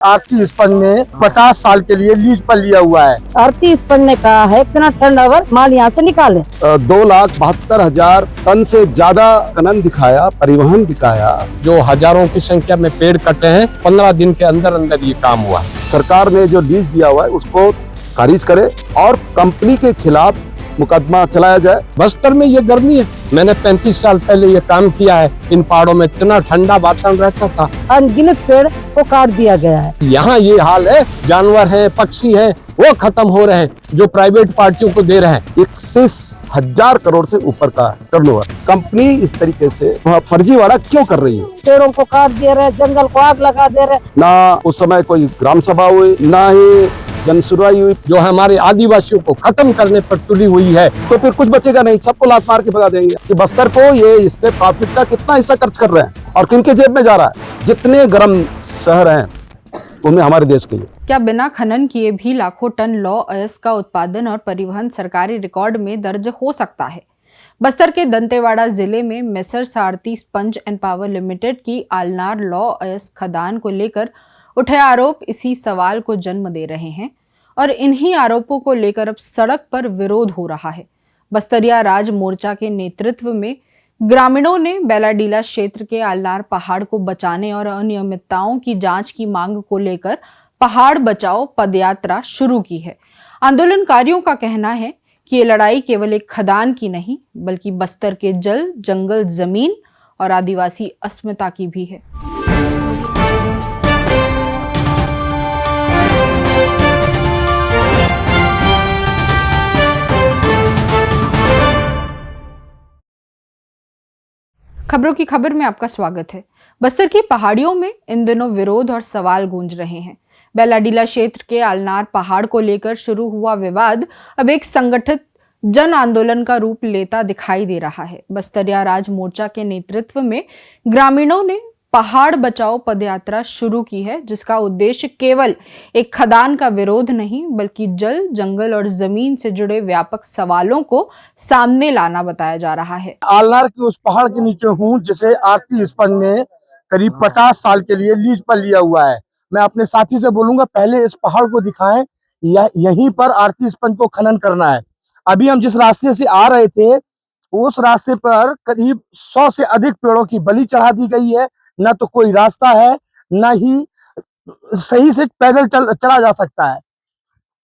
आरती sponge ने 50 साल के लिए लीज पर लिया हुआ है। आरती स्पंज ने कहा है इतना टर्नओवर माल यहाँ से निकाले। 2,72,000 टन से ज्यादा खनन दिखाया, परिवहन दिखाया। जो हजारों की संख्या में पेड़ कटे हैं, 15 दिन के अंदर अंदर ये काम हुआ। सरकार ने जो लीज दिया हुआ है उसको खारिज करे और कंपनी के खिलाफ मुकदमा चलाया जाए। बस्तर में ये गर्मी है, मैंने 35 साल पहले ये काम किया है। इन पहाड़ों में इतना ठंडा वातावरण रहता था। अनगिनत पेड़ को काट दिया गया है। यहाँ ये हाल है, जानवर हैं, पक्षी हैं, वो खत्म हो रहे हैं जो प्राइवेट पार्टियों को दे रहे हैं। 31,000 करोड़ से ऊपर का टर्नओवर। कंपनी इस तरीके से फर्जीवाड़ा क्यों कर रही है? पेड़ों को काट दे रहे, जंगल को आग लगा दे रहे। ना उस समय कोई ग्राम सभा हुई, ना ही जन सुनवाई हुई। जो हमारे आदिवासियों को खत्म करने पर तुली हुई है। तो फिर कुछ बचेगा नहीं, सबको लात मार के भगा देंगे। कि बस्तर को ये इसके प्रॉफिट का कितना हिस्सा खर्च कर रहे हैं और किनके जेब में जा रहा है? जितने गर्म शहर हैं उनमें हमारे देश के। क्या बिना खनन किए भी लाखों टन लौह अयस्क का उत्पादन और परिवहन सरकारी रिकॉर्ड में दर्ज हो सकता है? बस्तर के दंतेवाड़ा जिले में messrs Aarti sponge and power limited की आलनार लौह अयस्क खदान को लेकर उठे आरोप इसी सवाल को जन्म दे रहे हैं और इन्हीं आरोपों को लेकर अब सड़क पर विरोध हो रहा है। बस्तरिया राज मोर्चा के नेतृत्व में ग्रामीणों ने बेलाडीला क्षेत्र के आलनार पहाड़ को बचाने और अनियमितताओं की जांच की मांग को लेकर पहाड़ बचाओ पदयात्रा शुरू की है। आंदोलनकारियों का कहना है कि ये लड़ाई केवल एक खदान की नहीं बल्कि बस्तर के जल, जंगल, जमीन और आदिवासी अस्मिता की भी है। खबरों की खबर में आपका स्वागत है। बस्तर की पहाड़ियों में इन दिनों विरोध और सवाल गूंज रहे हैं। बेलाडीला क्षेत्र के आलनार पहाड़ को लेकर शुरू हुआ विवाद अब एक संगठित जन आंदोलन का रूप लेता दिखाई दे रहा है। बस्तरिया राज मोर्चा के नेतृत्व में ग्रामीणों ने पहाड़ बचाओ पदयात्रा शुरू की है, जिसका उद्देश्य केवल एक खदान का विरोध नहीं बल्कि जल, जंगल और जमीन से जुड़े व्यापक सवालों को सामने लाना बताया जा रहा है। आलनार के उस पहाड़ के नीचे हूँ जिसे आरती स्पंज ने करीब 50 साल के लिए लीज पर लिया हुआ है। मैं अपने साथी से बोलूंगा पहले इस पहाड़ को दिखाएं, यहीं पर आरती स्पंज को खनन करना है। अभी हम जिस रास्ते से आ रहे थे उस रास्ते पर करीब 100 से अधिक पेड़ों की बलि चढ़ा दी गई है। न तो कोई रास्ता है, न ही सही से पैदल चला जा सकता है।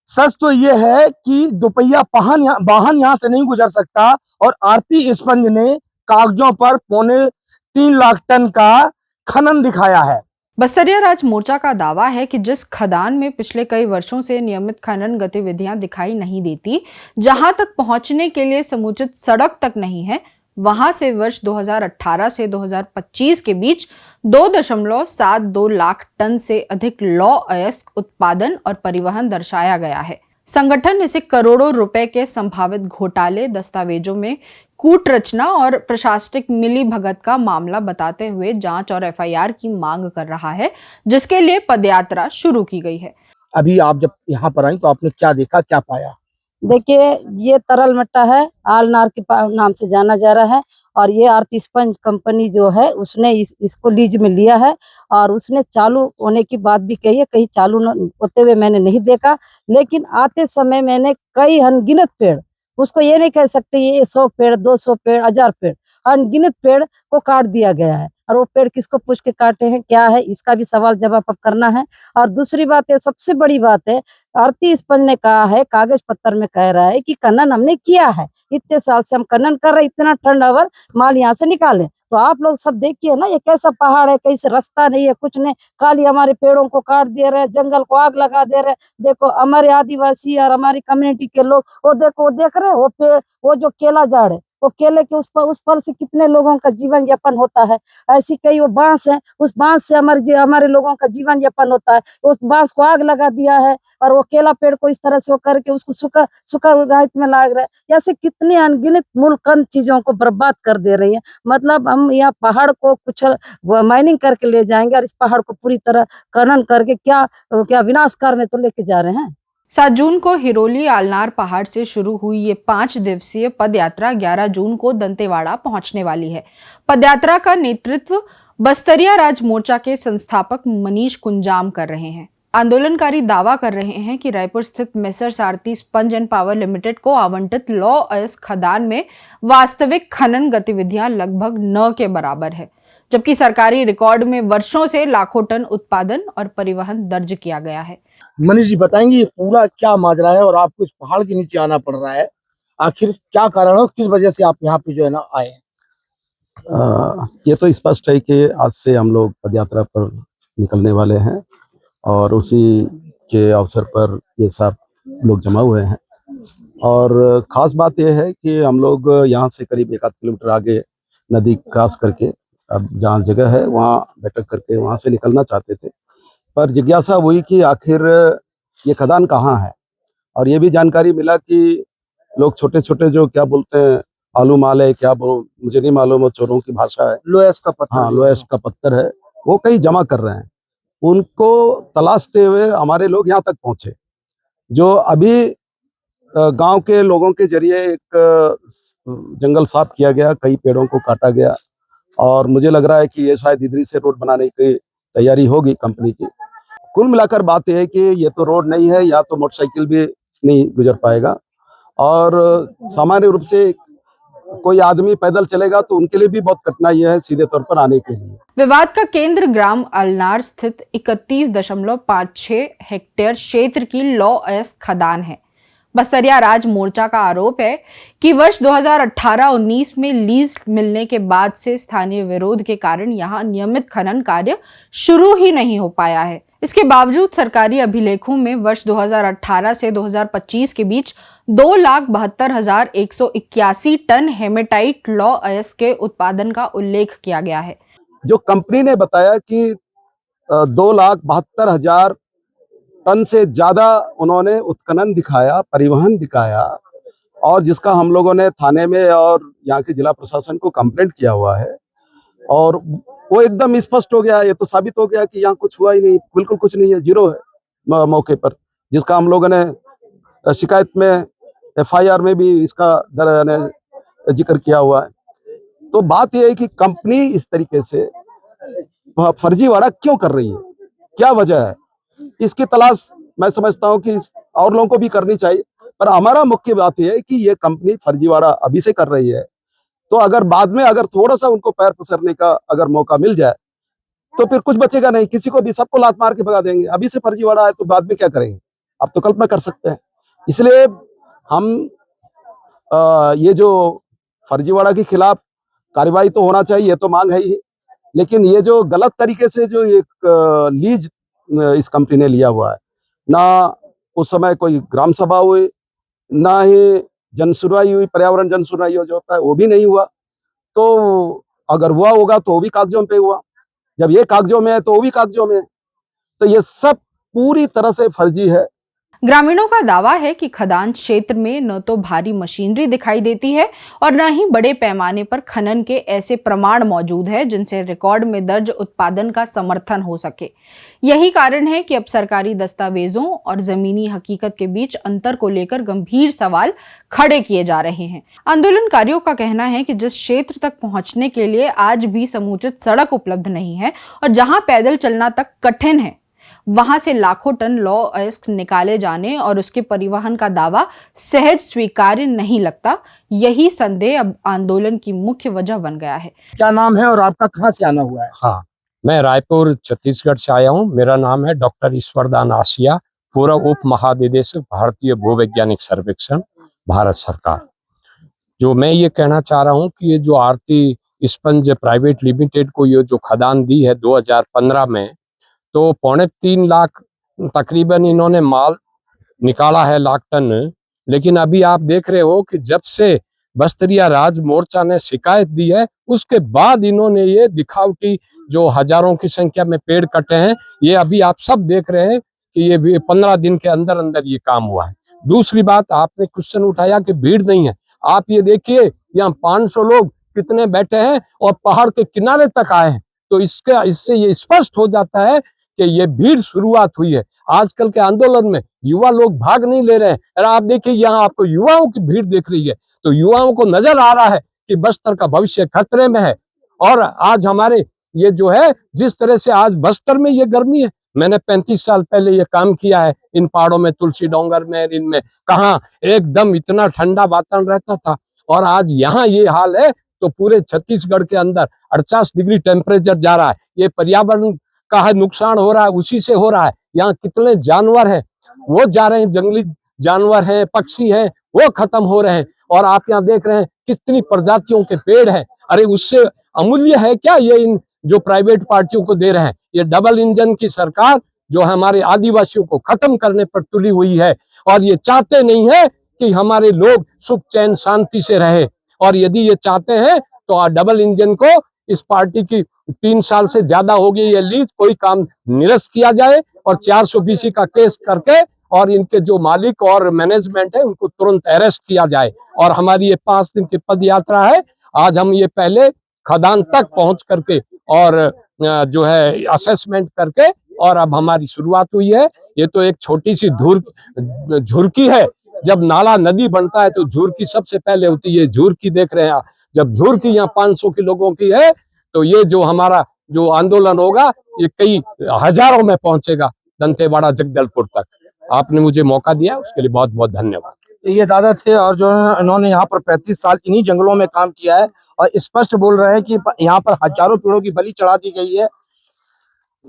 सच तो ये है कि दोपहिया वाहन यहाँ से नहीं गुजर सकता और आरती स्पंज ने कागजों पर 3.25 लाख टन का खनन दिखाया है। बस्तरिया राज मोर्चा का दावा है कि जिस खदान में पिछले कई वर्षों से नियमित खनन गतिविधियां दिखाई नहीं देती, जहां तक पहुंचने के लिए समुचित सड़क तक नहीं है, वहां से वर्ष 2018 से 2025 के बीच 2.72 लाख टन से अधिक लौह अयस्क उत्पादन और परिवहन दर्शाया गया है। संगठन इसे करोड़ों रुपए के संभावित घोटाले, दस्तावेजों में कूट रचना और प्रशासनिक मिली भगत का मामला बताते हुए जांच और एफआईआर की मांग कर रहा है, जिसके लिए पदयात्रा शुरू की गई है। अभी आप जब यहाँ पर आई तो आपने क्या देखा, क्या पाया? देखिए, ये तरल मट्टा है, आलनार के नाम से जाना जा रहा है और ये आरती स्पंज कंपनी जो है उसने इसको लीज में लिया है और उसने चालू होने की बात भी कही है। कहीं चालू होते हुए मैंने नहीं देखा, लेकिन आते समय मैंने कई अनगिनत पेड़, उसको ये नहीं कह सकते ये 100 पेड़, 200 पेड़, 1000 पेड़, अनगिनत पेड़ को काट दिया गया है। और वो पेड़ किसको पूछ के काटे हैं, क्या है, इसका भी सवाल जवाब अब करना है। और दूसरी बात है, सबसे बड़ी बात है, आरती स्पंज ने कहा है, कागज पत्र में कह रहा है कि खनन हमने किया है, इतने साल से हम खनन कर रहे, इतना टर्नओवर माल यहाँ से निकाले। तो आप लोग सब देखिए ना, ये कैसा पहाड़ है, कहीं से रास्ता नहीं है, कुछ नहीं, खाली हमारे पेड़ों को काट दे रहे, जंगल को आग लगा दे रहे। देखो हमारे आदिवासी और हमारी कम्युनिटी के लोग, वो देखो, वो देख रहे, वो पेड़, वो जो केला झाड़ है, वो केले के उस फल से कितने लोगों का जीवन यापन होता है। ऐसी कई वो बांस है, उस बांस से हमारे लोगों का जीवन यापन होता है। उस बांस को आग लगा दिया है और वो केला पेड़ को इस तरह से वो करके उसको सुखा राहित में लाग रहा है। ऐसे कितने अनगिनत मूलकंद चीजों को बर्बाद कर दे रही है। मतलब हम यहाँ पहाड़ को कुछ माइनिंग करके ले जाएंगे और इस पहाड़ को पूरी तरह खनन करके क्या विनाशकार में तो लेके जा रहे हैं। 7 जून को हिरोली आलनार पहाड़ से शुरू हुई ये 5 दिवसीय पदयात्रा 11 जून को दंतेवाड़ा पहुंचने वाली है। पदयात्रा का नेतृत्व बस्तरिया राज मोर्चा के संस्थापक मनीष कुंजाम कर रहे हैं। आंदोलनकारी दावा कर रहे हैं कि रायपुर स्थित messrs Aarti sponge and power limited को आवंटित लौ अयस्क खदान में वास्तविक खनन गतिविधियां लगभग न के बराबर है, जबकि सरकारी रिकॉर्ड में वर्षों से लाखों टन उत्पादन और परिवहन दर्ज किया गया है। मनीष जी बताएंगे ये पूरा क्या माजरा है और आपको इस पहाड़ के नीचे आना पड़ रहा है, आखिर क्या कारण है, किस वजह से आप यहाँ पे जो है ना आए? ये तो स्पष्ट है कि आज से हम लोग पदयात्रा पर निकलने वाले हैं और उसी के अवसर पर ये सब लोग जमा हुए हैं। और ख़ास बात यह है कि हम लोग यहाँ से करीब 1 आध किलोमीटर आगे नदी क्रॉस करके अब जहाँ जगह है वहाँ बैठक करके वहाँ से निकलना चाहते थे, पर जिज्ञासा हुई कि आखिर ये खदान कहाँ है। और ये भी जानकारी मिला कि लोग छोटे छोटे जो क्या बोलते हैं आलू माल है, क्या मुझे नहीं मालूम, वो चोरों की भाषा है, लोएस का पत्थर। हाँ लोएस का पत्थर है, वो कहीं जमा कर रहे हैं। उनको तलाशते हुए हमारे लोग यहाँ तक पहुँचे, जो अभी गांव के लोगों के जरिए एक जंगल साफ किया गया, कई पेड़ों को काटा गया और मुझे लग रहा है कि ये शायद इधर से रोड बनाने की तैयारी होगी कंपनी की। कुल मिलाकर बात यह है कि ये तो रोड नहीं है, या तो मोटरसाइकिल भी नहीं गुजर पाएगा और सामान्य रूप से कोई आदमी पैदल चलेगा तो उनके लिए भी बहुत कठिनाई है सीधे तौर पर आने के लिए। विवाद का केंद्र ग्राम अलनार स्थित 31.56 हेक्टेयर क्षेत्र की लौ अयस्क खदान है। बस्तरिया राज मोर्चा का आरोप है कि वर्ष 2018-19 में लीज मिलने के बाद से स्थानीय विरोध के कारण यहां नियमित खनन कार्य शुरू ही नहीं हो पाया है। इसके बावजूद सरकारी अभिलेखों में वर्ष 2018 से 2025 के बीच 2,72,181 टन हेमेटाइट लौ अयस्क के उत्पादन का उल्लेख किया गया है। जो कंपनी ने बताया कि 2,72,000 टन से ज्यादा उन्होंने उत्खनन दिखाया, परिवहन दिखाया, और जिसका हम लोगों ने थाने में और यहाँ के जिला प्रशासन को कंप्लेंट किया हुआ है और वो एकदम स्पष्ट हो गया। ये तो साबित हो गया कि यहाँ कुछ हुआ ही नहीं, बिल्कुल कुछ नहीं है, जीरो है मौके पर, जिसका हम लोगों ने शिकायत में FIR में भी इसका जिक्र किया हुआ है। तो बात यह है कि कंपनी इस तरीके से फर्जीवाड़ा क्यों कर रही है, क्या वजह है, इसकी तलाश मैं समझता हूं कि और लोगों को भी करनी चाहिए। पर हमारा मुख्य बात यह है कि ये कंपनी फर्जीवाड़ा अभी से कर रही है, तो अगर बाद में अगर थोड़ा सा उनको पैर पसरने का अगर मौका मिल जाए तो फिर कुछ बचेगा नहीं, किसी को भी, सबको लात मार के भगा देंगे। अभी से फर्जीवाड़ा है तो बाद में क्या करेंगे, आप तो कल्पना कर सकते हैं। इसलिए हम ये जो फर्जीवाड़ा के खिलाफ कार्रवाई तो होना चाहिए, ये तो मांग है ही, लेकिन ये जो गलत तरीके से जो एक लीज इस कंपनी ने लिया हुआ है, ना उस समय कोई ग्राम सभा हुई, ना ही जन सुनवाई हुई, पर्यावरण जन सुनवाई जो होता है वो भी नहीं हुआ। तो अगर हुआ होगा तो वो भी कागजों पे हुआ, जब ये कागजों में है तो वो भी कागजों में है, तो ये सब पूरी तरह से फर्जी है। ग्रामीणों का दावा है कि खदान क्षेत्र में न तो भारी मशीनरी दिखाई देती है और न ही बड़े पैमाने पर खनन के ऐसे प्रमाण मौजूद है जिनसे रिकॉर्ड में दर्ज उत्पादन का समर्थन हो सके। यही कारण है कि अब सरकारी दस्तावेजों और जमीनी हकीकत के बीच अंतर को लेकर गंभीर सवाल खड़े किए जा रहे हैं। आंदोलनकारियों का कहना है कि जिस क्षेत्र तक पहुंचने के लिए आज भी समुचित सड़क उपलब्ध नहीं है और जहां पैदल चलना तक कठिन है, वहां से लाखों टन लौ अयस्क निकाले जाने और उसके परिवहन का दावा सहज स्वीकार्य नहीं लगता। यही संदेह अब आंदोलन की मुख्य वजह बन गया है। क्या नाम है और आपका कहाँ से आना हुआ है? हाँ, मैं रायपुर छत्तीसगढ़ से आया हूँ। मेरा नाम है डॉक्टर ईश्वरदान आसिया, पूर्व उप महानिदेशक भारतीय भूवैज्ञानिक सर्वेक्षण, भारत सरकार। जो मैं ये कहना चाह रहा हूँ कि ये जो आरती स्पंज प्राइवेट लिमिटेड को ये जो खदान दी है 2015 में, तो 3.25 लाख तकरीबन इन्होंने माल निकाला है, लाख टन। लेकिन अभी आप देख रहे हो कि जब से बस्तरिया राज मोर्चा ने शिकायत दी है, उसके बाद इन्होंने ये दिखावटी जो हजारों की संख्या में पेड़ कटे हैं, ये अभी आप सब देख रहे हैं कि ये भी 15 दिन के अंदर अंदर ये काम हुआ है। दूसरी बात, आपने क्वेश्चन उठाया कि भीड़ नहीं है। आप ये देखिए, यहाँ 500 लोग कितने बैठे हैं और पहाड़ के किनारे तक आए हैं, तो इससे ये स्पष्ट हो जाता है कि ये भीड़ शुरुआत हुई है। आजकल के आंदोलन में युवा लोग भाग नहीं ले रहे हैं। अरे आप देखिए, यहाँ आपको युवाओं की भीड़ दिख रही है, तो युवाओं को नजर आ रहा है कि बस्तर का भविष्य खतरे में है। और आज हमारे ये जो है जिस तरह से आज बस्तर में ये गर्मी है, मैंने 35 साल पहले ये काम किया है इन पहाड़ों में, तुलसी डोंगर में, इनमें कहाँ एकदम इतना ठंडा वातावरण रहता था, और आज यहाँ ये हाल है। तो पूरे छत्तीसगढ़ के अंदर 48 डिग्री टेम्परेचर जा रहा है। ये पर्यावरण का है नुकसान हो रहा है, उसी से हो रहा है। यहाँ कितने जानवर हैं वो जा रहे हैं, जंगली जानवर हैं, पक्षी हैं, वो खत्म हो रहे हैं। और आप यहाँ देख रहे हैं कितनी प्रजातियों के पेड़ हैं। अरे उससे अमूल्य है क्या ये इन जो प्राइवेट पार्टियों को दे रहे हैं? ये डबल इंजन की सरकार जो हमारे आदिवासियों को खत्म करने पर तुली हुई है, और ये चाहते नहीं है कि हमारे लोग सुख चैन शांति से रहे। और यदि ये चाहते हैं तो डबल इंजन को, इस पार्टी की 3 साल से ज्यादा हो गई ये लीज, कोई काम निरस्त किया जाए और 420 का केस करके और इनके जो मालिक और मैनेजमेंट है उनको तुरंत अरेस्ट किया जाए। और हमारी ये 5 दिन की पद यात्रा है। आज हम ये पहले खदान तक पहुंच करके और जो है असेसमेंट करके, और अब हमारी शुरुआत हुई है। ये तो एक छोटी सी झुरकी है। जब नाला नदी बनता है तो झुरकी सबसे पहले होती है। झुरकी देख रहे हैं आप, जब झुरकी यहाँ 500 के लोगों की है तो ये जो हमारा जो आंदोलन होगा ये कई हजारों में पहुंचेगा, दंतेवाड़ा जगदलपुर तक। आपने मुझे मौका दिया उसके लिए बहुत बहुत धन्यवाद। ये दादा थे और जो इन्होंने यहाँ पर 35 साल इन्हीं जंगलों में काम किया है और स्पष्ट बोल रहे हैं कि यहाँ पर हजारों पेड़ों की बलि चढ़ा दी गई है।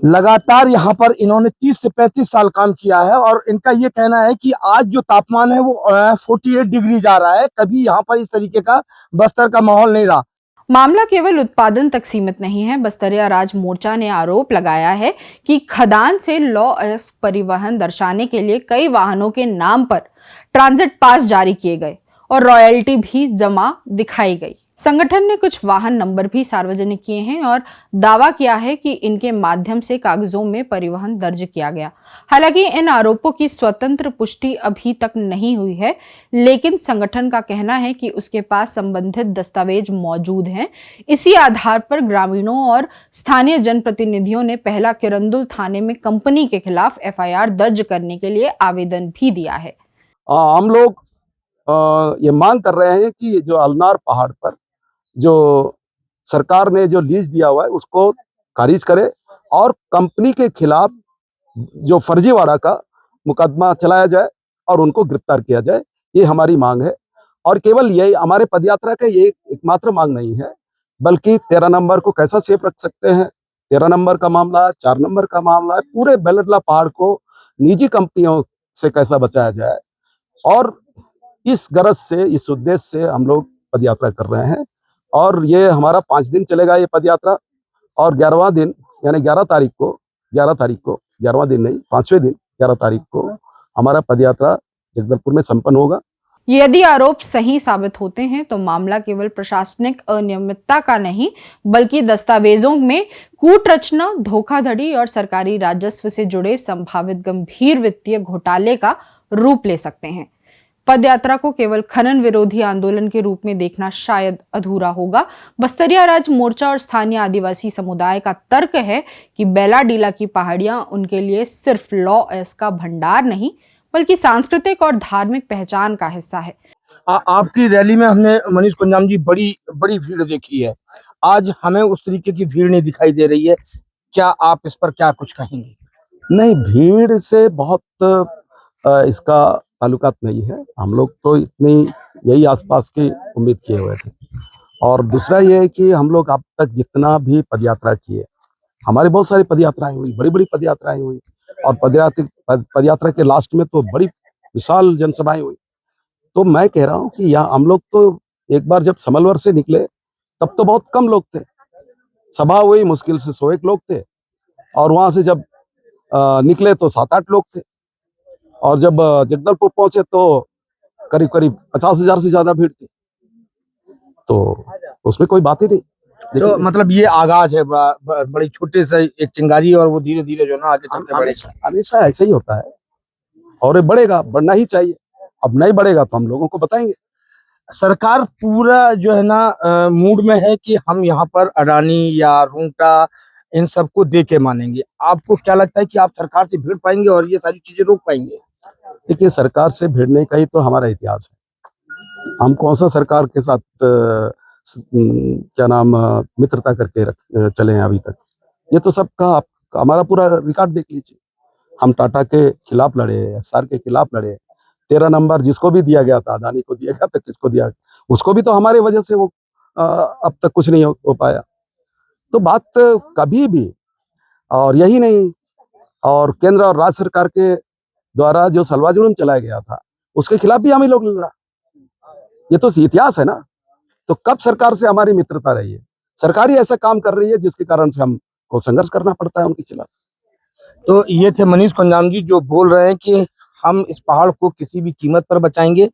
लगातार यहाँ पर इन्होंने 30 से 35 साल काम किया है और इनका ये कहना है कि आज जो तापमान है वो 48 डिग्री जा रहा है। कभी यहाँ पर इस तरीके का बस्तर का माहौल नहीं रहा। मामला केवल उत्पादन तक सीमित नहीं है। बस्तरिया राज मोर्चा ने आरोप लगाया है कि खदान से लॉ अयस्क परिवहन दर्शाने के लिए कई वाहनों के नाम पर ट्रांजिट पास जारी किए गए और रॉयल्टी भी जमा दिखाई गई। संगठन ने कुछ वाहन नंबर भी सार्वजनिक किए हैं और दावा किया है कि इनके माध्यम से कागजों में परिवहन दर्ज किया गया। हालांकि इन आरोपों की स्वतंत्र पुष्टि अभी तक नहीं हुई है, लेकिन संगठन का कहना है कि उसके पास संबंधित दस्तावेज मौजूद हैं। इसी आधार पर ग्रामीणों और स्थानीय जनप्रतिनिधियों ने पहला किरंदुल थाने में कंपनी के खिलाफ FIR दर्ज करने के लिए आवेदन भी दिया है। हम लोग ये मांग कर रहे हैं कि जो अलनार पहाड़ पर जो सरकार ने जो लीज दिया हुआ है उसको खारिज करे और कंपनी के खिलाफ जो फर्जीवाड़ा का मुकदमा चलाया जाए और उनको गिरफ्तार किया जाए। ये हमारी मांग है। और केवल यही हमारे पदयात्रा का ये एकमात्र मांग नहीं है, बल्कि 13 नंबर को कैसा सेफ रख सकते हैं, 13 नंबर का मामला है, 4 नंबर का मामला है, पूरे बेलडला पहाड़ को निजी कंपनियों से कैसा बचाया जाए। और इस गरज से, इस उद्देश्य से हम लोग पदयात्रा कर रहे हैं। और ये हमारा 5 दिन चलेगा ये पदयात्रा। और 11वां दिन यानी 11 तारीख को 11वां दिन नहीं 5वें दिन 11 तारीख को हमारा पदयात्रा जगदलपुर में संपन्न होगा। यदि आरोप सही साबित होते हैं तो मामला केवल प्रशासनिक अनियमितता का नहीं, बल्कि दस्तावेजों में कूटरचना, धोखाधड़ी और सरकारी राजस्व से जुड़े संभावित गंभीर वित्तीय घोटाले का रूप ले सकते हैं। पदयात्रा को केवल खनन विरोधी आंदोलन के रूप में देखना शायद अधूरा होगा। बस्तरिया राज मोर्चा और स्थानीय आदिवासी समुदाय का तर्क है कि बेलाडीला की पहाड़ियां उनके लिए सिर्फ लॉ अयस्क का भंडार नहीं, बल्कि सांस्कृतिक और धार्मिक पहचान का हिस्सा है। आपकी रैली में हमने मनीष कुंजाम जी बड़ी भीड़ देखी है। आज हमें उस तरीके की भीड़ नहीं दिखाई दे रही है। क्या आप इस पर क्या कुछ कहेंगे? नहीं, भीड़ से बहुत इसका ताल्लुकात नहीं है। हम लोग तो इतनी यही आसपास की उम्मीद किए हुए थे। और दूसरा ये है कि हम लोग अब तक जितना भी पदयात्रा किए, हमारी बहुत सारी पदयात्राएं हुई, बड़ी बड़ी पदयात्राएं हुई। और पदयात्रा के लास्ट में तो बड़ी विशाल जनसभाएं हुई। तो मैं कह रहा हूँ कि यहाँ हम लोग तो एक बार जब समलवर से निकले तब तो बहुत कम लोग थे। सभा हुई मुश्किल से 101 लोग थे। और वहाँ से जब निकले तो 7-8 लोग थे। और जब जगदलपुर पहुंचे तो करीब 50,000 से ज्यादा भीड़ थी। तो उसमें कोई बात ही नहीं। तो मतलब ये आगाज है बड़ी छोटे से एक चिंगारी और वो धीरे धीरे जो ना आगे चलते बढ़ेगा। हमेशा ऐसा ही होता है और ये बढ़ेगा, बढ़ना ही चाहिए। अब नहीं बढ़ेगा तो हम लोगों को बताएंगे। सरकार पूरा जो है ना मूड में है कि हम यहाँ पर अडानी या रूंटा इन सबको दे के मानेंगे। आपको क्या लगता है कि आप सरकार से भिड़ पाएंगे और ये सारी चीजें रोक पाएंगे? देखिए, सरकार से भिड़ने का ही तो हमारा इतिहास है। हम कौन सा सरकार के साथ क्या नाम मित्रता करके चले हैं अभी तक। ये तो सबका हमारा पूरा रिकॉर्ड देख लीजिए। हम टाटा के खिलाफ लड़े, एस्सार के खिलाफ लड़े। 13 नंबर जिसको भी दिया गया था, अदानी को दिया गया था, किसको दिया, उसको भी तो हमारे वजह से वो अब तक कुछ नहीं हो पाया। तो बात कभी भी, और यही नहीं, और केंद्र और राज्य सरकार के द्वारा जो सलवा जुलूम चलाया गया था उसके खिलाफ भी हम ही लोग लड़ा। ये तो इतिहास है ना। तो कब सरकार से हमारी मित्रता रही है? सरकार ही ऐसा काम कर रही है जिसके कारण से हमको संघर्ष करना पड़ता है उनके खिलाफ। तो ये थे मनीष कुंजाम जी जो बोल रहे हैं कि हम इस पहाड़ को किसी भी कीमत पर बचाएंगे।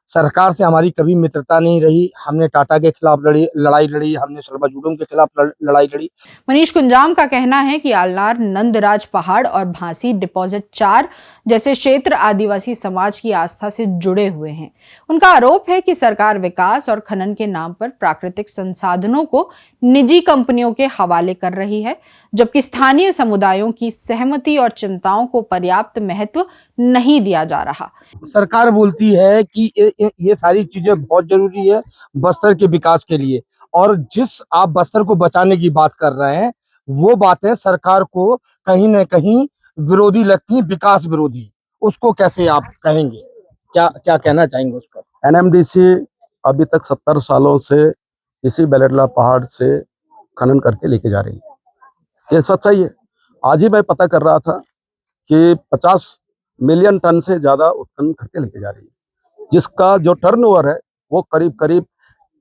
सरकार से हमारी कभी मित्रता नहीं रही। हमने टाटा के खिलाफ लड़ाई लड़ी, हमने सलवा जुलूम के खिलाफ लड़ाई लड़ी। मनीष कुंजाम का कहना है कि आलनार, नंदराज पहाड़ और भांसी डिपॉजिट 4 जैसे क्षेत्र आदिवासी समाज की आस्था से जुड़े हुए हैं। उनका आरोप है कि सरकार विकास और खनन के नाम पर प्राकृतिक संसाधनों को निजी कंपनियों के हवाले कर रही है, जबकि स्थानीय समुदायों की सहमति और चिंताओं को पर्याप्त महत्व नहीं दिया जा रहा। सरकार बोलती है कि ये सारी चीजें बहुत जरूरी है बस्तर के विकास के लिए, और जिस आप बस्तर को बचाने की बात कर रहे हैं वो बातें सरकार को कहीं न कहीं विरोधी लगती हैं, विकास विरोधी। उसको कैसे आप कहेंगे? क्या क्या कहना चाहेंगे उस पर? एनएमडीसी अभी तक 70 सालों से इसी बेलडला पहाड़ से खनन करके लेके जा रही है। ये सच्चाई है। आज ही मैं पता कर रहा था कि 50 मिलियन टन से ज्यादा उत्खनन करके लेके जा रही है, जिसका जो टर्नओवर है वो करीब करीब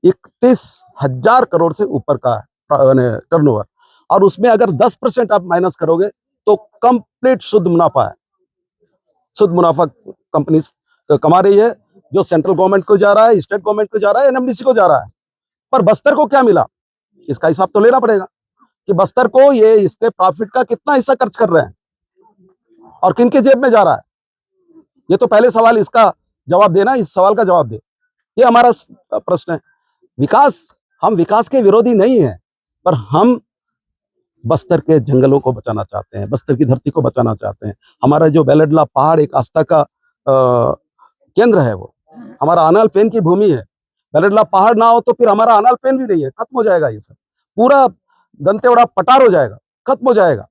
31,000 करोड़ से ऊपर का टर्नओवर। और उसमें अगर 10% आप माइनस करोगे तो कंप्लीट शुद्ध मुनाफा है। शुद्ध मुनाफा कंपनी कमा रही है, जो सेंट्रल गवर्नमेंट को जा रहा है, स्टेट गवर्नमेंट को जा रहा है, एनएमडीसी को जा रहा है। पर बस्तर को क्या मिला, इसका हिसाब तो लेना पड़ेगा कि बस्तर को ये इसके प्रॉफिट का कितना हिस्सा खर्च कर रहे हैं और किन के जेब में जा रहा है। ये तो पहले सवाल, इसका जवाब देना, इस सवाल का जवाब दे। ये हमारा प्रश्न है। विकास, हम विकास के विरोधी नहीं है, पर हम बस्तर के जंगलों को बचाना चाहते हैं, बस्तर की धरती को बचाना चाहते हैं। हमारा जो बेलडला पहाड़ एक आस्था का केंद्र है, वो हमारा आनाल पेन की भूमि है। बेलडला पहाड़ ना हो तो फिर हमारा आनाल पेन भी नहीं है, खत्म हो जाएगा। ये सब पूरा दंतेवाड़ा पटार हो जाएगा, खत्म हो जाएगा।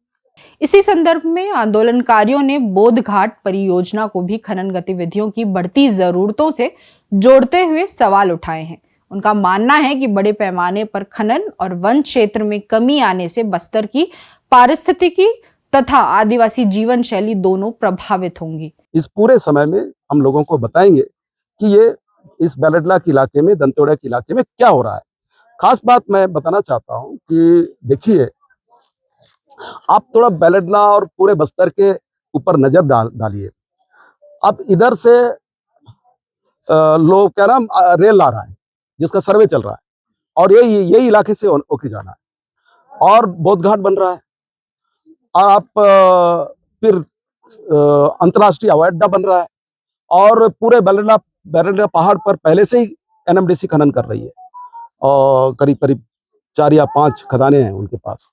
इसी संदर्भ में आंदोलनकारियों ने बोध घाट परियोजना को भी खनन गतिविधियों की बढ़ती जरूरतों से जोड़ते हुए सवाल उठाए हैं। उनका मानना है कि बड़े पैमाने पर खनन और वन क्षेत्र में कमी आने से बस्तर की पारिस्थितिकी तथा आदिवासी जीवन शैली दोनों प्रभावित होंगी। इस पूरे समय में हम लोगों को बताएंगे कि ये इस बेलडला के इलाके में, दंतेवाड़ा के इलाके में क्या हो रहा है। खास बात मैं बताना चाहता हूं कि देखिए, आप थोड़ा बेलडला और पूरे बस्तर के ऊपर नजर डालिए। अब इधर से लोग क्या नाम रेल आ रहा है, जिसका सर्वे चल रहा है, और यही इलाके से होके जाना है, और बोध घाट बन रहा है, और आप फिर अंतर्राष्ट्रीय हवाई अड्डा बन रहा है, और पूरे बेलडला पहाड़ पर पहले से ही एनएमडीसी खनन कर रही है, और करीब करीब 4 या 5 खदानें हैं उनके पास।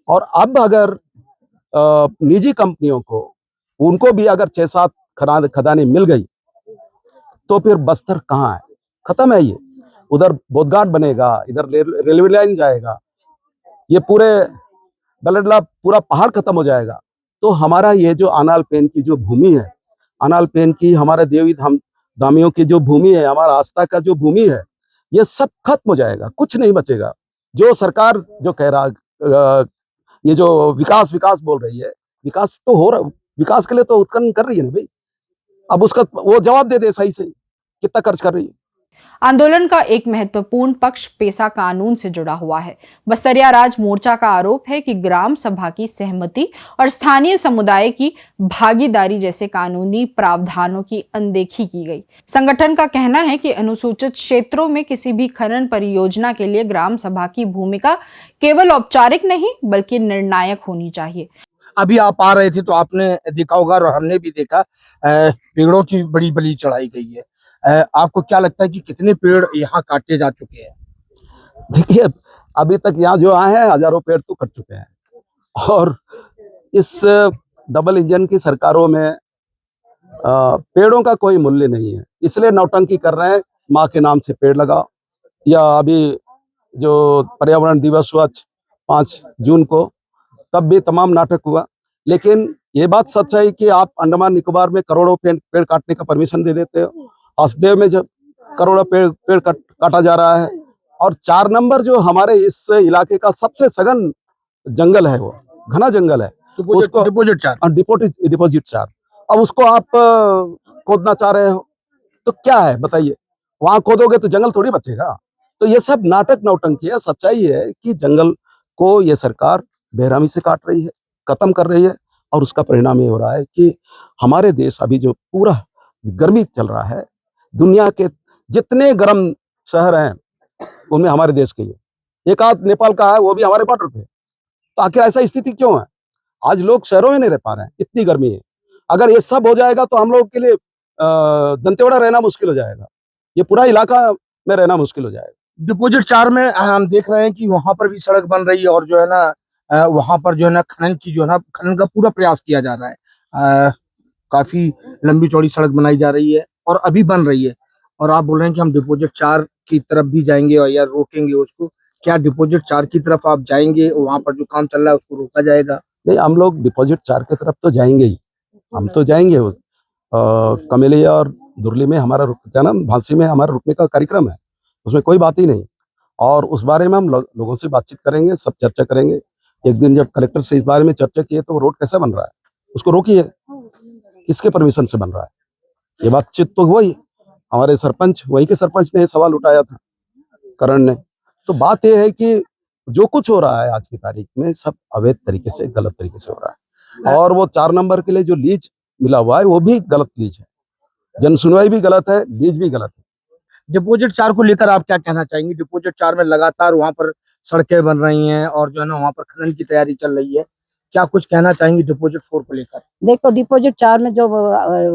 और अब अगर निजी कंपनियों को, उनको भी अगर 6-7 खदानें मिल गई तो फिर बस्तर कहाँ है? खत्म है। ये उधर बोधघाट बनेगा, इधर रेलवे लाइन जाएगा, ये पूरे बेलडला पूरा पहाड़ खत्म हो जाएगा। तो हमारा ये जो आनाल पेन की जो भूमि है, आनाल पेन की, हमारे देवी धामियों की जो भूमि है, हमारा आस्था का जो भूमि है, ये सब खत्म हो जाएगा, कुछ नहीं बचेगा। जो सरकार जो कह रहा, ये जो विकास विकास बोल रही है, विकास तो हो रहा, विकास के लिए तो उत्खनन कर रही है ना भाई। अब उसका वो जवाब दे सही से, कितना खर्च कर रही है। आंदोलन का एक महत्वपूर्ण पक्ष पेसा कानून से जुड़ा हुआ है। बस्तरिया राज मोर्चा का आरोप है कि ग्राम सभा की सहमति और स्थानीय समुदाय की भागीदारी जैसे कानूनी प्रावधानों की अनदेखी की गई। संगठन का कहना है कि अनुसूचित क्षेत्रों में किसी भी खनन परियोजना के लिए ग्राम सभा की भूमिका केवल औपचारिक नहीं बल्कि निर्णायक होनी चाहिए। अभी आप आ रहे थे तो आपने देखा होगा, और हमने भी देखा, पेड़ों की बड़ी बली चढ़ाई गई है। आपको क्या लगता है कि कितने पेड़ यहाँ काटे जा चुके हैं? देखिए, अभी तक यहाँ जो आए हैं, हजारों पेड़ तो कट चुके हैं, और इस डबल इंजन की सरकारों में पेड़ों का कोई मूल्य नहीं है, इसलिए नौटंकी कर रहे हैं। माँ के नाम से पेड़ लगाओ, या अभी जो पर्यावरण दिवस हुआ 5 जून को, तब भी तमाम नाटक हुआ। लेकिन ये बात सच है कि आप अंडमान निकोबार में करोड़ों पेड़ काटने का परमिशन दे देते हो, हसदेव में जब करोड़ों पेड़ काटा जा रहा है, और 4 नंबर जो हमारे इस इलाके का सबसे सघन जंगल है, वो घना जंगल है, उसको डिपोजिट 4 अब उसको आप खोदना चाह रहे हो, तो क्या है बताइए? वहां खोदोगे तो जंगल थोड़ी बचेगा। तो ये सब नाटक नौटंकी है। सच्चाई है कि जंगल को ये सरकार बेरहमी से काट रही है, खत्म कर रही है, और उसका परिणाम ये हो रहा है कि हमारे देश अभी जो पूरा गर्मी चल रहा है, दुनिया के जितने गर्म शहर हैं उनमें हमारे देश के ही है। एक आध नेपाल का है, वो भी हमारे बॉर्डर पे है। तो आखिर ऐसा स्थिति क्यों है? आज लोग शहरों में नहीं रह पा रहे हैं, इतनी गर्मी है। अगर ये सब हो जाएगा तो हम लोग के लिए दंतेवाड़ा रहना मुश्किल हो जाएगा, ये पूरा इलाका में रहना मुश्किल हो जाएगा। डिपोजिट 4 में हम देख रहे हैं कि वहां पर भी सड़क बन रही है, और जो है ना वहां पर जो है ना खनन का पूरा प्रयास किया जा रहा है। काफी लंबी चौड़ी सड़क बनाई जा रही है और अभी बन रही है, और आप बोल रहे हैं कि हम डिपोजिट 4 की तरफ भी जाएंगे और या रोकेंगे उसको। क्या डिपोजिट 4 की तरफ आप जाएंगे, वहां पर जो काम चल रहा है उसको रोका जाएगा? नहीं, हम लोग डिपोजिट 4 की तरफ तो जाएंगे ही, हम तो जाएंगे। कमेलिया और दुरली में हमारा क्या नाम झांसी में हमारा रुकने का कार्यक्रम है, उसमें कोई बात ही नहीं। और उस बारे में हम लोगों से बातचीत करेंगे, सब चर्चा करेंगे। एक दिन जब कलेक्टर से इस बारे में चर्चा किए तो रोड कैसे बन रहा है उसको रोकिए, किसके परमिशन से बन रहा है, ये बातचीत तो हुई। हमारे सरपंच, वहीं के सरपंच ने सवाल उठाया था, करण ने। तो बात यह है कि जो कुछ हो रहा है आज की तारीख में सब अवैध तरीके से, गलत तरीके से हो रहा है। और वो 4 नंबर के लिए जो लीज मिला हुआ है वो भी गलत लीज है, जनसुनवाई भी गलत है, लीज भी गलत है। डिपोजिट 4 को लेकर आप क्या कहना चाहेंगे? डिपोजिट 4 में लगातार वहां पर सड़कें बन रही हैं और जो है ना वहां पर खनन की तैयारी चल रही है, क्या कुछ कहना चाहेंगे डिपोजिट 4 को लेकर? देखो, डिपोजिट 4 में जो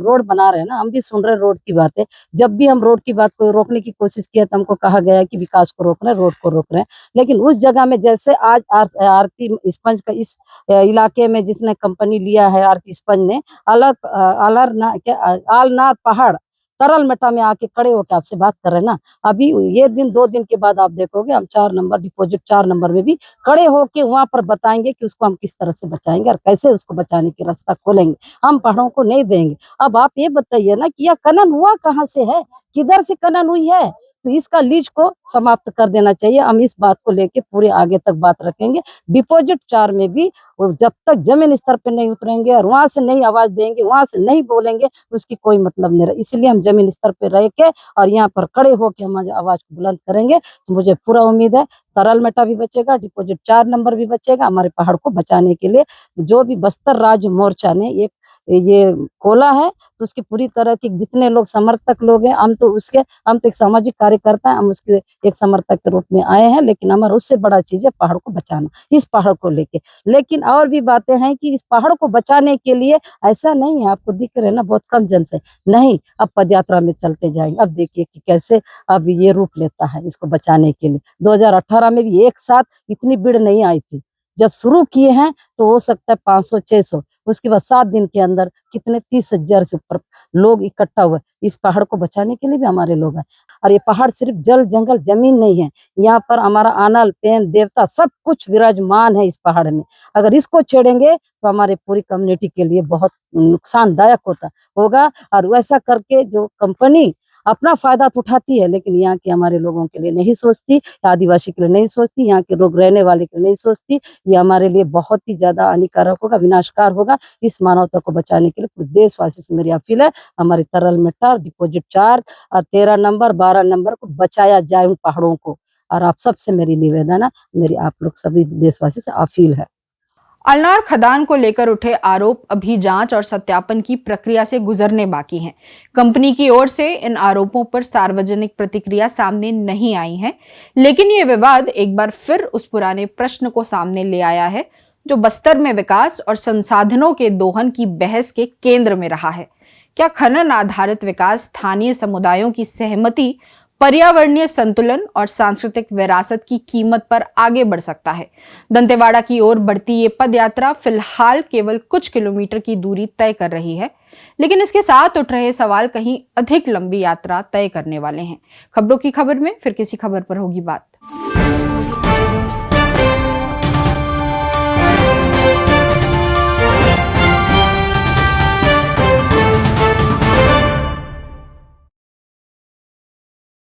रोड बना रहे हैं ना, हम भी सुन रहे हैं रोड की बातें। जब भी हम रोड की बात को रोकने की कोशिश किया तो हमको कहा गया है कि विकास को रोक रहे हैं, रोड को रोक रहे हैं। लेकिन उस जगह में जैसे आज आरती स्पंज का इस इलाके में जिसने कंपनी लिया है, आरती स्पंज ने आलनार पहाड़ तरलमटा में आके खड़े होकर आपसे बात कर रहे हैं ना। अभी ये दिन 2 दिन के बाद आप देखोगे हम 4 नंबर डिपोजिट 4 नंबर में भी खड़े होके वहां पर बताएंगे कि उसको हम किस तरह से बचाएंगे और कैसे उसको बचाने की रास्ता खोलेंगे। हम पहाड़ों को नहीं देंगे। अब आप ये बताइए ना कि यह खनन हुआ कहाँ से है, किधर से खनन हुई है? तो इसका लीज को समाप्त कर देना चाहिए। हम इस बात को लेके पूरे आगे तक बात रखेंगे। डिपोजिट 4 में भी वो जब तक जमीन स्तर पे नहीं उतरेंगे और वहां से नहीं आवाज देंगे, वहां से नहीं बोलेंगे, उसकी कोई मतलब नहीं रहा। इसलिए हम जमीन स्तर पे रह के और यहाँ पर खड़े होकर हम आवाज को बुलंद करेंगे। तो मुझे पूरा उम्मीद है तरलमटा भी बचेगा, डिपोजिट 4 नंबर भी बचेगा। हमारे पहाड़ को बचाने के लिए जो भी बस्तर राज्य मोर्चा ने एक ये खोला है, तो उसकी पूरी तरह के जितने लोग समर्थक लोग हैं, हम तो एक सामाजिक कार्यकर्ता हैं, हम उसके एक समर्थक के रूप में आए हैं। लेकिन हमारा उससे बड़ा चीज है पहाड़ को बचाना, इस पहाड़ को लेके। लेकिन और भी बातें हैं कि इस पहाड़ को बचाने के लिए ऐसा नहीं है, आपको दिख रहे हैं ना बहुत कम जन से नहीं, अब पदयात्रा में चलते जाएंगे। अब देखिए कि कैसे अब ये रूप लेता है इसको बचाने के लिए। 2018 में भी एक साथ इतनी भीड़ नहीं आई थी। जब शुरू किए हैं तो हो सकता है 500-600, उसके बाद 7 दिन के अंदर कितने 30,000 से ऊपर लोग इकट्ठा हुए। इस पहाड़ को बचाने के लिए भी हमारे लोग हैं। और ये पहाड़ सिर्फ जल जंगल जमीन नहीं है, यहाँ पर हमारा आनल पेन देवता सब कुछ विराजमान है इस पहाड़ में। अगर इसको छेड़ेंगे तो हमारे पूरी कम्युनिटी के लिए बहुत नुकसानदायक होगा। और वैसा करके जो कंपनी अपना फायदा तो उठाती है, लेकिन यहाँ के हमारे लोगों के लिए नहीं सोचती, आदिवासी के लिए नहीं सोचती, यहाँ के लोग रहने वाले के लिए नहीं सोचती। ये हमारे लिए बहुत ही ज्यादा हानिकारक होगा, विनाशकार होगा। इस मानवता को बचाने के लिए पूरे देशवासी से मेरी अपील है, हमारी तरलमटा डिपोजिट 4 और 13 नंबर 12 नंबर को बचाया जाए उन पहाड़ों को। और आप सबसे मेरी निवेदन है, मेरी आप लोग सभी देशवासी से अपील है। अल्नार खदान को लेकर उठे आरोप अभी जांच और सत्यापन की प्रक्रिया से गुजरने बाकी हैं। कंपनी की ओर से इन आरोपों पर सार्वजनिक प्रतिक्रिया सामने नहीं आई है, लेकिन ये विवाद एक बार फिर उस पुराने प्रश्न को सामने ले आया है जो बस्तर में विकास और संसाधनों के दोहन की बहस के केंद्र में रहा है। क्या खनन आधारित विकास स्थानीय समुदायों की सहमति पर्यावरणीय संतुलन और सांस्कृतिक विरासत की कीमत पर आगे बढ़ सकता है। दंतेवाड़ा की ओर बढ़ती ये पद यात्रा फिलहाल केवल कुछ किलोमीटर की दूरी तय कर रही है, लेकिन इसके साथ उठ रहे सवाल कहीं अधिक लंबी यात्रा तय करने वाले हैं। खबरों की खबर में फिर किसी खबर पर होगी बात।